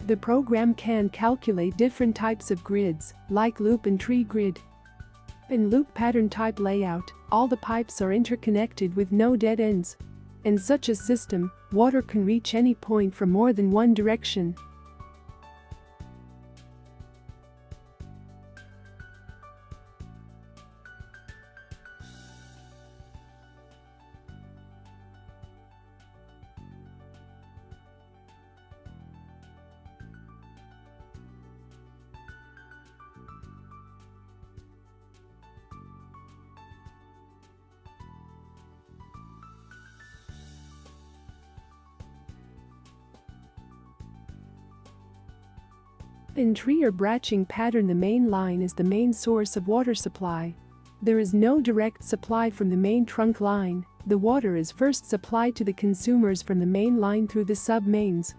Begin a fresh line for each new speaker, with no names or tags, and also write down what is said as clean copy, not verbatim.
The program can calculate different types of grids, like loop and tree grid. In loop pattern type layout, all the pipes are interconnected with no dead ends. In such a system, water can reach any point from more than one direction. In tree or branching pattern, the main line is the main source of water supply. There is no direct supply from the main trunk line. The water is first supplied to the consumers from the main line through the sub-mains.